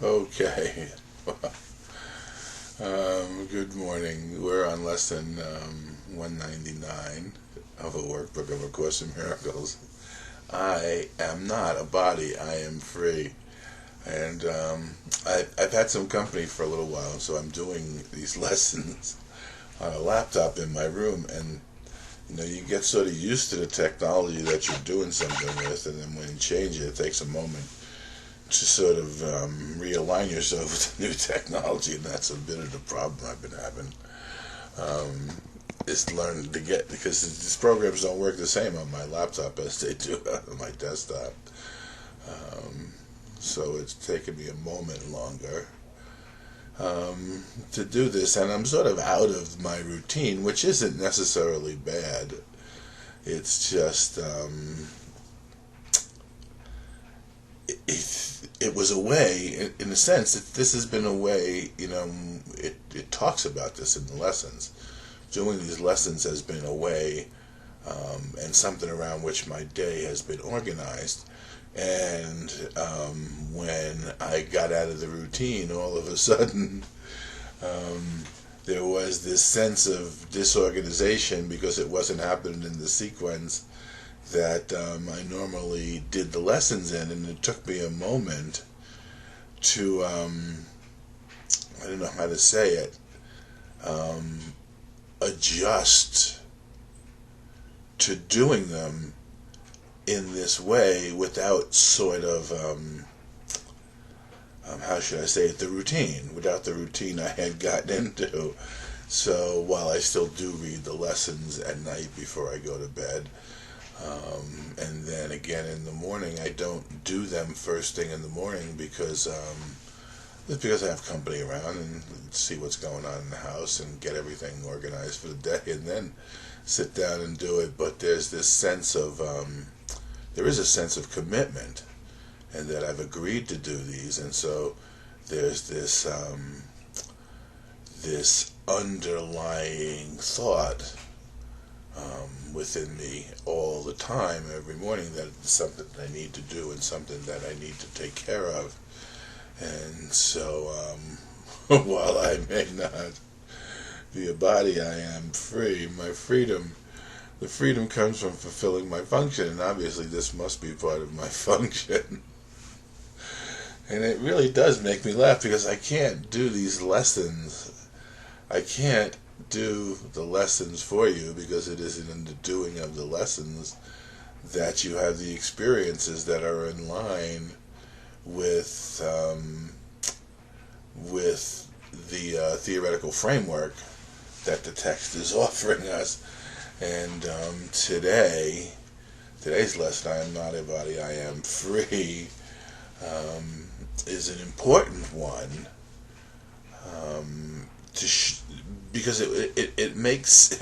Okay. Good morning. We're on lesson 199 of a workbook of A Course in Miracles. I am not a body. I am free. And I've had some company for a little while, so I'm doing these lessons on a laptop in my room, and you get sort of used to the technology that you're doing something with, and then when you change it, it takes a moment to sort of realign yourself with the new technology, and that's a bit of the problem I've been having. Is learning to get, because these programs don't work the same on my laptop as they do on my desktop. So it's taken me a moment longer to do this, and I'm sort of out of my routine, which isn't necessarily bad. It's just it was a way, in a sense, this has been a way, it talks about this in the lessons. Doing these lessons has been a way, and something around which my day has been organized. And when I got out of the routine, all of a sudden, there was this sense of disorganization because it wasn't happening in the sequence that I normally did the lessons in, and it took me a moment to, I don't know how to say it, adjust to doing them in this way without sort of, how should I say it, without the routine I had gotten into. So while I still do read the lessons at night before I go to bed, and then again in the morning, I don't do them first thing in the morning because it's because I have company around and see what's going on in the house and get everything organized for the day, and then sit down and do it. But there's this sense of there is a sense of commitment, and that I've agreed to do these, and so there's this this underlying thought within me all the time, every morning, that it's something I need to do and something that I need to take care of. And so while I may not be a body, I am free. The freedom comes from fulfilling my function, and obviously this must be part of my function. And it really does make me laugh because I can't do these lessons. I can't do the lessons for you because it isn't in the doing of the lessons that you have the experiences that are in line with the theoretical framework that the text is offering us. And today's lesson, I am not a body, I am free, is an important one, because it makes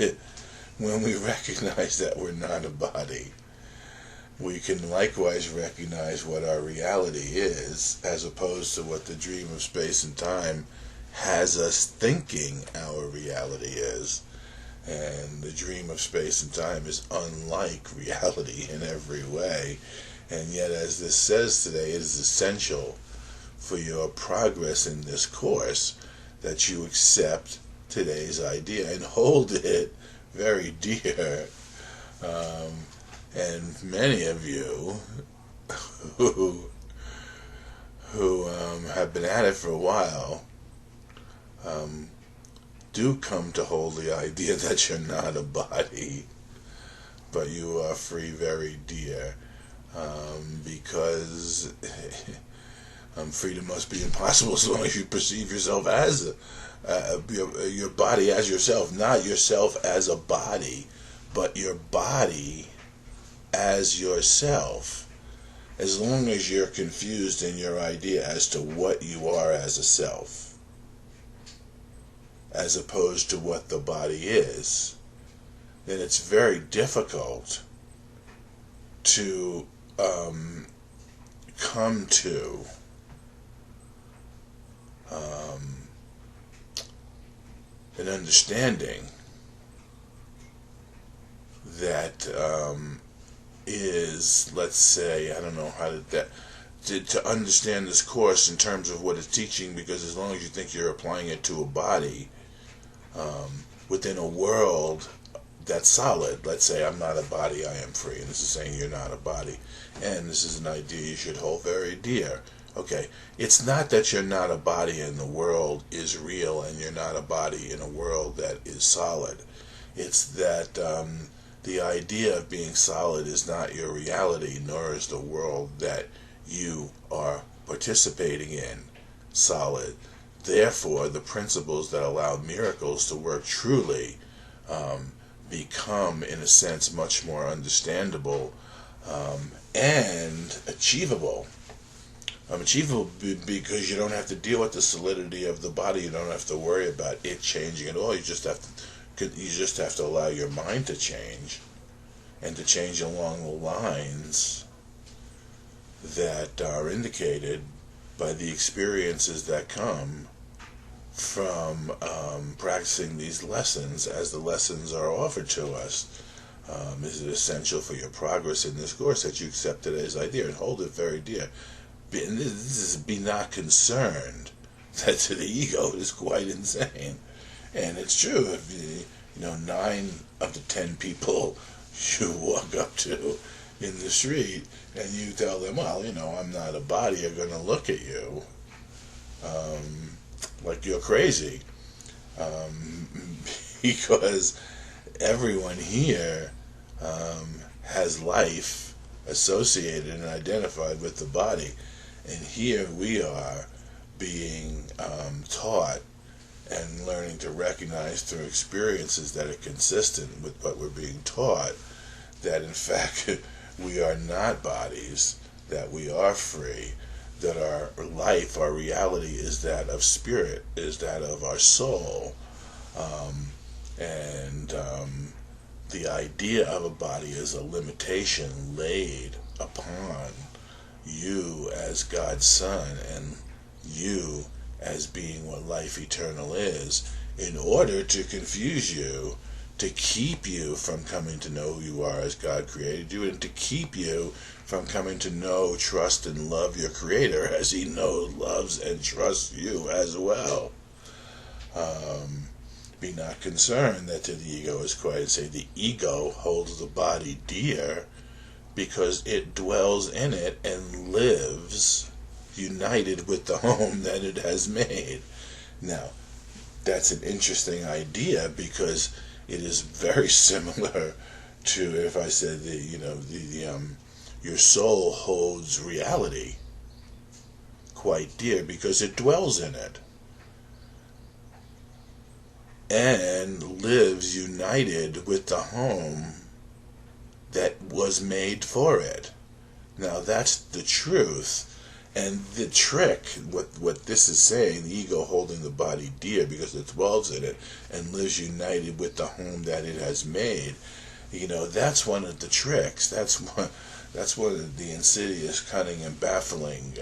when we recognize that we're not a body, we can likewise recognize what our reality is, as opposed to what the dream of space and time has us thinking our reality is. And the dream of space and time is unlike reality in every way. And yet, as this says today, it is essential for your progress in this course that you accept today's idea and hold it very dear. And many of you who have been at it for a while do come to hold the idea that you're not a body, but you are free very dear, because freedom must be impossible as long as you perceive yourself as your body as yourself, not yourself as a body, but your body as yourself. As long as you're confused in your idea as to what you are as a self, as opposed to what the body is, then it's very difficult to come to an understanding that is, let's say, I don't know how to understand this course in terms of what it's teaching, because as long as you think you're applying it to a body within a world that's solid, let's say I'm not a body, I am free, and this is saying you're not a body, and this is an idea you should hold very dear. Okay, it's not that you're not a body and the world is real and you're not a body in a world that is solid. It's that the idea of being solid is not your reality, nor is the world that you are participating in solid. Therefore, the principles that allow miracles to work truly become, in a sense, much more understandable and achievable. Achievable because you don't have to deal with the solidity of the body. You don't have to worry about it changing at all. You just have to allow your mind to change, and to change along the lines that are indicated by the experiences that come from practicing these lessons, as the lessons are offered to us. Is it essential for your progress in this course that you accept it as idea and hold it very dear? This is be not concerned. That to the ego is quite insane. And it's true. If 9 of the 10 people you walk up to in the street and you tell them, well, I'm not a body, are going to look at you like you're crazy. Because everyone here has life associated and identified with the body. And here we are being taught and learning to recognize through experiences that are consistent with what we're being taught, that in fact we are not bodies, that we are free, that our life, our reality is that of spirit, is that of our soul. And the idea of a body is a limitation laid upon you as God's Son and you as being what life eternal is, in order to confuse you, to keep you from coming to know who you are as God created you, and to keep you from coming to know, trust, and love your Creator as He knows, loves, and trusts you as well. Be not concerned that to the ego is quiet. Say the ego holds the body dear because it dwells in it and lives united with the home that it has made. Now, that's an interesting idea because it is very similar to if I said your soul holds reality quite dear because it dwells in it and lives united with the home that was made for it. Now that's the truth. And the trick, what this is saying, the ego holding the body dear because it dwells in it and lives united with the home that it has made, that's one of the tricks. That's one of the insidious, cunning, and baffling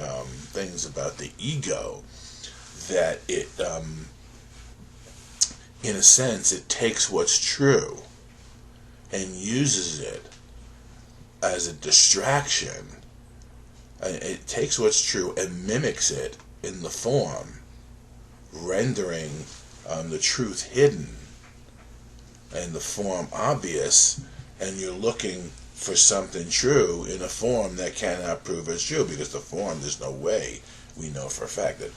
things about the ego, that it, in a sense, it takes what's true and uses it as a distraction. It takes what's true and mimics it in the form, rendering the truth hidden and the form obvious, and you're looking for something true in a form that cannot prove as true, because the form, there's no way, we know for a fact that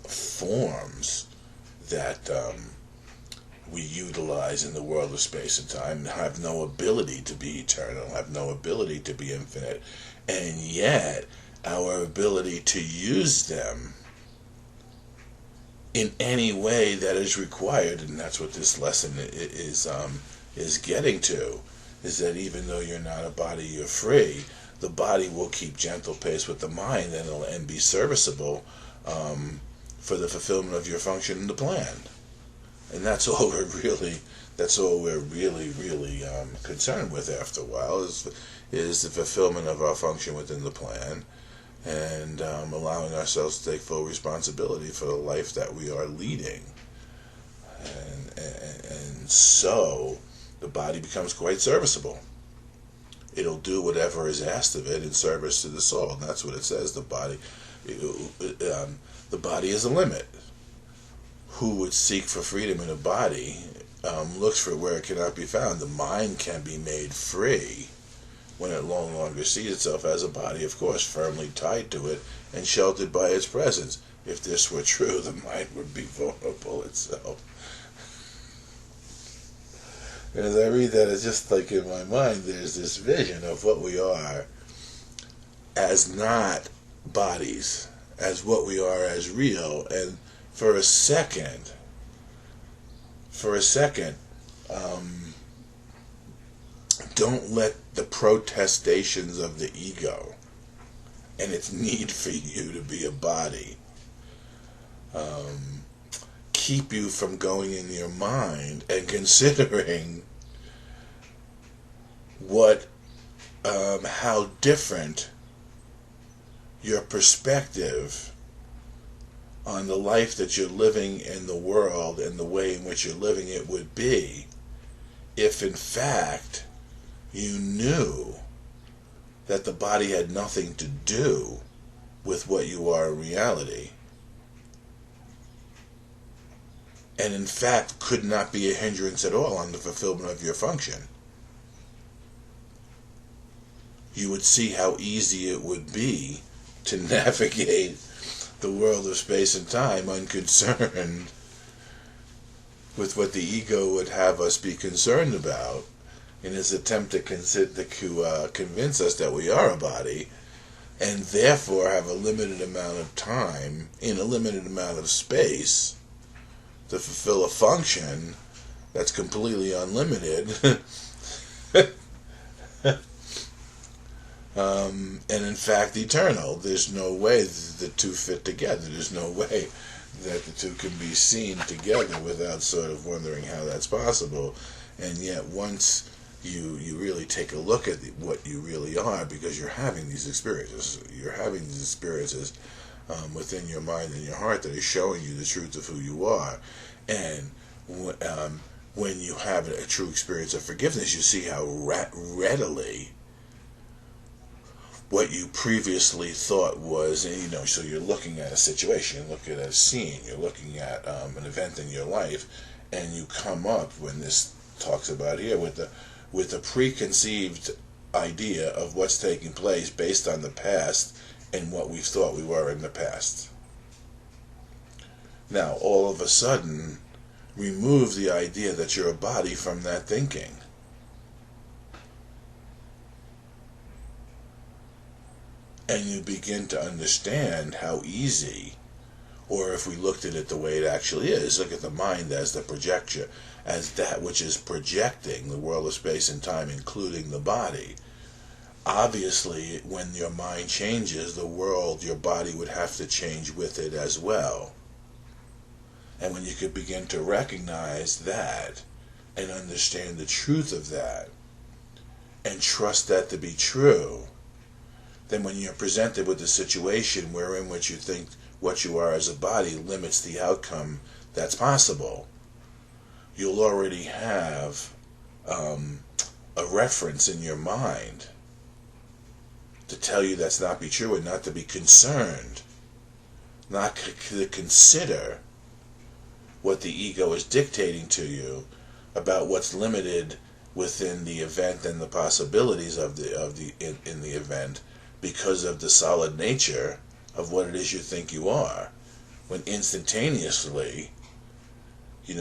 forms that we utilize in the world of space and time have no ability to be eternal, have no ability to be infinite, and yet our ability to use them in any way that is required, and that's what this lesson is getting to, is that even though you're not a body, you're free. The body will keep gentle pace with the mind and be serviceable for the fulfillment of your function in the plan. And that's all we're really concerned with after a while, is the fulfillment of our function within the plan, and allowing ourselves to take full responsibility for the life that we are leading. And so the body becomes quite serviceable. it'll do whatever is asked of it in service to the soul. And that's what it says. The body is a limit. Who would seek for freedom in a body looks for it where it cannot be found. The mind can be made free when it no longer sees itself as a body, of course, firmly tied to it and sheltered by its presence. If this were true, the mind would be vulnerable itself. And as I read that, it's just like in my mind, there's this vision of what we are as not bodies, as what we are as real. And for a second, don't let the protestations of the ego and its need for you to be a body keep you from going in your mind and considering how different your perspective on the life that you're living in the world and the way in which you're living it would be if in fact you knew that the body had nothing to do with what you are in reality, and in fact could not be a hindrance at all on the fulfillment of your function. You would see how easy it would be to navigate the world of space and time unconcerned with what the ego would have us be concerned about in his attempt to convince us that we are a body, and therefore have a limited amount of time in a limited amount of space to fulfill a function that's completely unlimited and in fact eternal. There's no way the two fit together. There's no way that the two can be seen together without sort of wondering how that's possible. And yet once you really take a look at what you really are, because you're having these experiences within your mind and your heart that is showing you the truth of who you are. And when you have a true experience of forgiveness, you see how readily what you previously thought was, so you're looking at a situation, you're looking at a scene, you're looking at an event in your life, and you come up, when this talks about here, with a preconceived idea of what's taking place based on the past and what we thought we were in the past. Now, all of a sudden, remove the idea that you're a body from that thinking. And you begin to understand how easy, or if we looked at it the way it actually is, look at the mind as the projection, as that which is projecting the world of space and time, including the body. Obviously, when your mind changes, the world, your body would have to change with it as well. And when you could begin to recognize that and understand the truth of that and trust that to be true, then when you're presented with a situation wherein which you think what you are as a body limits the outcome that's possible, you'll already have a reference in your mind to tell you that's not be true, and not to be concerned, not to consider what the ego is dictating to you about what's limited within the event and the possibilities of in the event, because of the solid nature of what it is you think you are, when instantaneously, in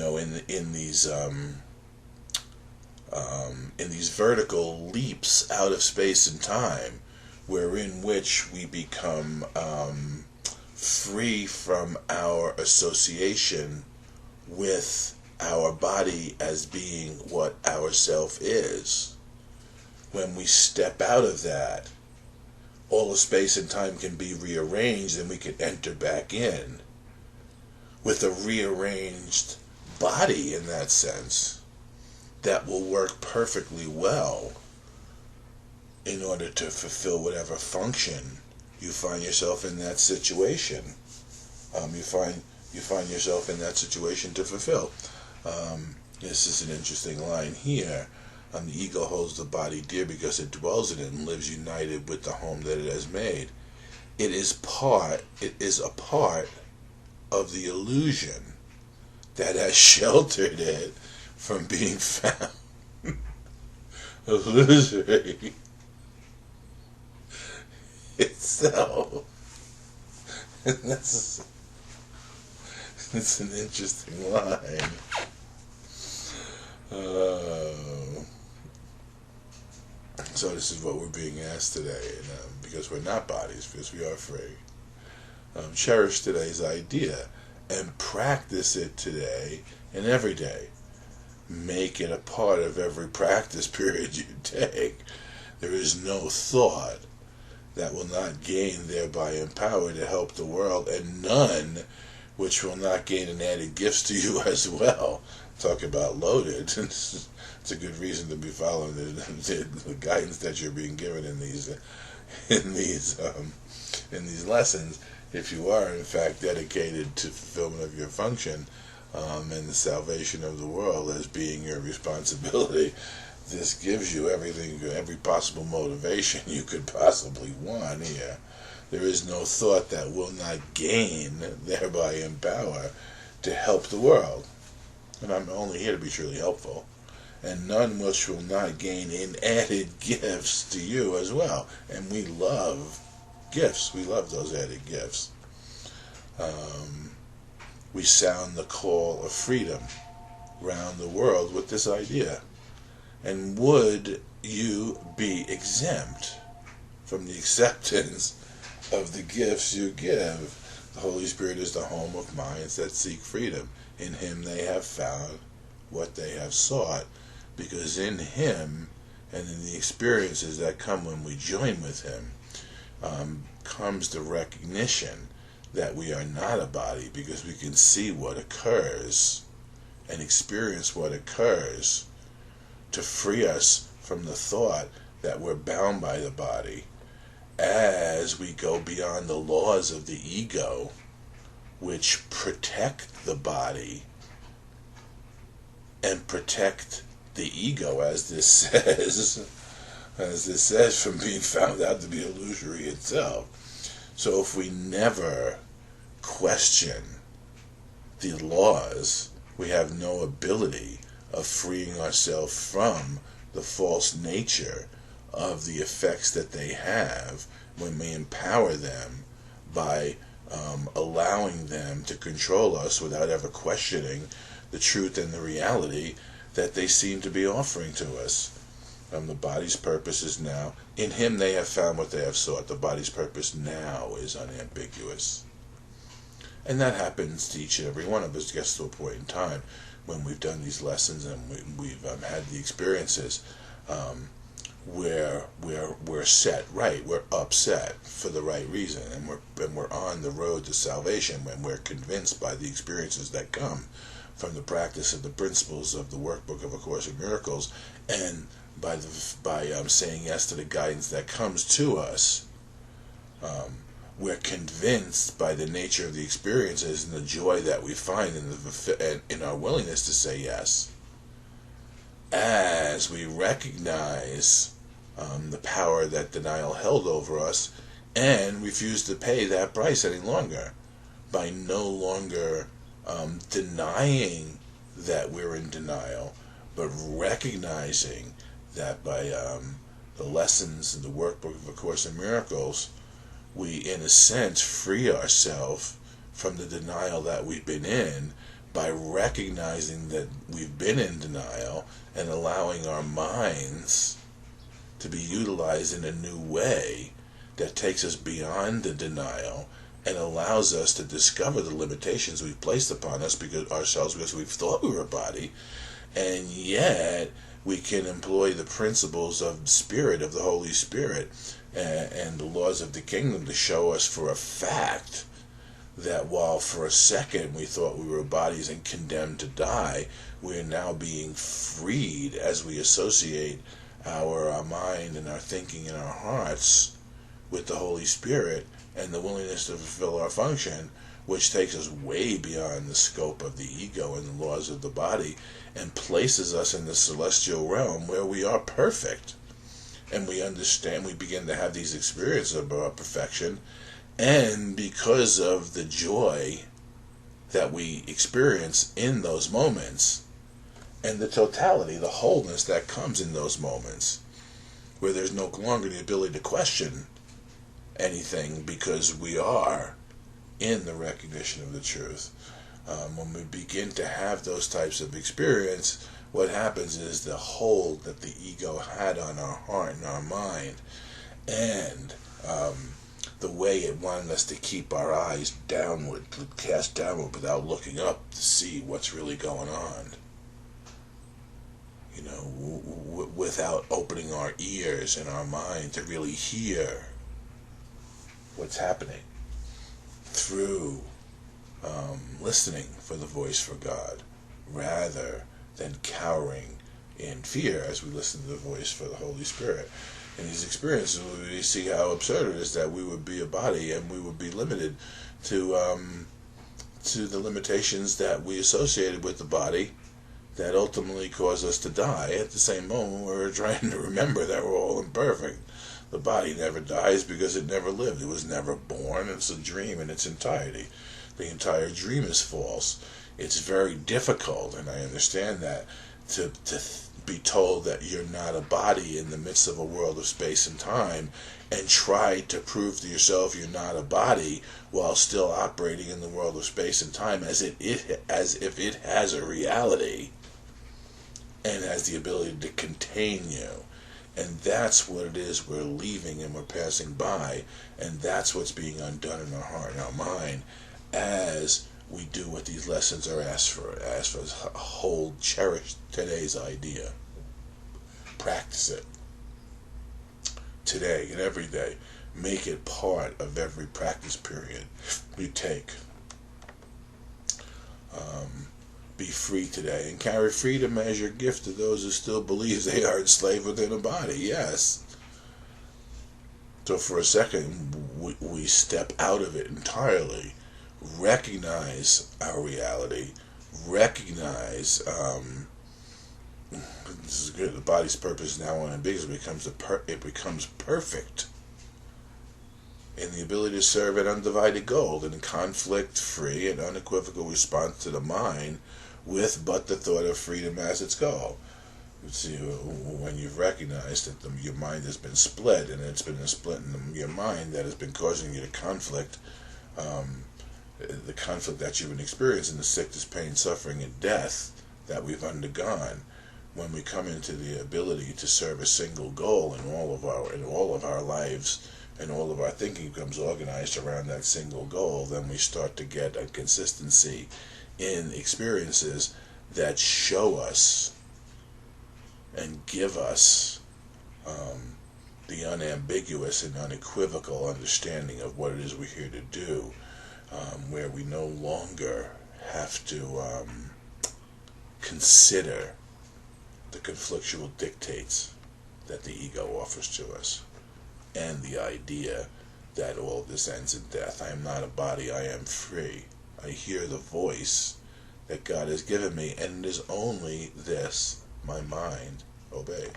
these vertical leaps out of space and time, wherein which we become free from our association with our body as being what our self is. When we step out of that, all of space and time can be rearranged, and we can enter back in with a rearranged body, in that sense, that will work perfectly well in order to fulfill whatever function you find yourself in that situation. You find yourself in that situation to fulfill. This is an interesting line here. The ego holds the body dear because it dwells in it and lives united with the home that it has made. It is a part of the illusion that has sheltered it from being found illusory itself. And it's an interesting line. So this is what we're being asked today, and, because we're not bodies, because we are free. Cherish today's idea and practice it today and every day. Make it a part of every practice period you take. There is no thought that will not gain thereby in power to help the world, and none which will not gain an added gifts to you as well. Talk about loaded. It's a good reason to be following the guidance that you're being given in these lessons. If you are in fact dedicated to fulfillment of your function and the salvation of the world as being your responsibility, this gives you every possible motivation you could possibly want here. There is no thought that will not gain thereby in power to help the world. And I'm only here to be truly helpful. And none which will not gain in added gifts to you as well. And we love gifts. We love those added gifts. We sound the call of freedom round the world with this idea. And would you be exempt from the acceptance of the gifts you give? The Holy Spirit is the home of minds that seek freedom. In Him they have found what they have sought, because in Him and in the experiences that come when we join with Him comes the recognition that we are not a body, because we can see what occurs and experience what occurs to free us from the thought that we're bound by the body as we go beyond the laws of the ego, which protect the body and protect the ego, as this says, from being found out to be illusory itself. So if we never question the laws, we have no ability of freeing ourselves from the false nature of the effects that they have when we empower them by allowing them to control us without ever questioning the truth and the reality that they seem to be offering to us. The body's purpose is now, in Him they have found what they have sought. The body's purpose now is unambiguous. And that happens to each and every one of us. Gets to a point in time when we've done these lessons and we've had the experiences where we're set right, we're upset for the right reason, and we're on the road to salvation when we're convinced by the experiences that come from the practice of the principles of the Workbook of A Course in Miracles, and by saying yes to the guidance that comes to us. We're convinced by the nature of the experiences and the joy that we find in our willingness to say yes, as we recognize the power that denial held over us and refuse to pay that price any longer, by no longer denying that we're in denial, but recognizing that by the lessons in the Workbook of A Course in Miracles, we, in a sense, free ourselves from the denial that we've been in by recognizing that we've been in denial and allowing our minds to be utilized in a new way that takes us beyond the denial and allows us to discover the limitations we've placed upon us because we've thought we were a body, and yet we can employ the principles of Spirit, of the Holy Spirit, and the laws of the kingdom to show us for a fact that while for a second we thought we were bodies and condemned to die, we are now being freed as we associate our mind and our thinking and our hearts with the Holy Spirit and the willingness to fulfill our function. which takes us way beyond the scope of the ego and the laws of the body, and places us in the celestial realm where we are perfect. And we understand, we begin to have these experiences of our perfection, and because of the joy that we experience in those moments, and the totality, the wholeness that comes in those moments, where there's no longer the ability to question anything because we are in the recognition of the truth. When we begin to have those types of experience, what happens is the hold that the ego had on our heart and our mind, and the way it wanted us to keep our eyes downward, cast downward without looking up to see what's really going on. You know, without opening our ears and our mind to really hear what's happening through listening for the voice for God, rather than cowering in fear as we listen to the voice for the Holy Spirit. In these experiences, we see how absurd it is that we would be a body and we would be limited to the limitations that we associated with the body that ultimately cause us to die. At the same moment, we're trying to remember that we're all imperfect. The body never dies because it never lived. It was never born. It's a dream in its entirety. The entire dream is false. It's very difficult, and I understand that, to be told that you're not a body in the midst of a world of space and time, and try to prove to yourself you're not a body while still operating in the world of space and time as if it has a reality and has the ability to contain you. And that's what it is we're leaving and we're passing by, and that's what's being undone in our heart and our mind as we do what these lessons are asked for. Hold, cherish today's idea. Practice it today and every day. Make it part of every practice period you take. Be free today and carry freedom as your gift to those who still believe they are enslaved within a body. Yes. So for a second, we step out of it entirely. Recognize our reality. Recognize this is good. The body's purpose is now unambiguous. It becomes perfect in the ability to serve an undivided goal in a conflict-free and unequivocal response to the mind, with but the thought of freedom as its goal. You see, when you've recognized that your mind has been split, and it's been a split in your mind that has been causing you to conflict, the conflict that you've been experiencing, the sickness, pain, suffering, and death that we've undergone, when we come into the ability to serve a single goal in all of our lives, and all of our thinking becomes organized around that single goal, then we start to get a consistency in experiences that show us and give us the unambiguous and unequivocal understanding of what it is we're here to do, where we no longer have to consider the conflictual dictates that the ego offers to us, and the idea that all of this ends in death. I am not a body, I am free. I hear the voice that God has given me, and it is only this my mind obeys.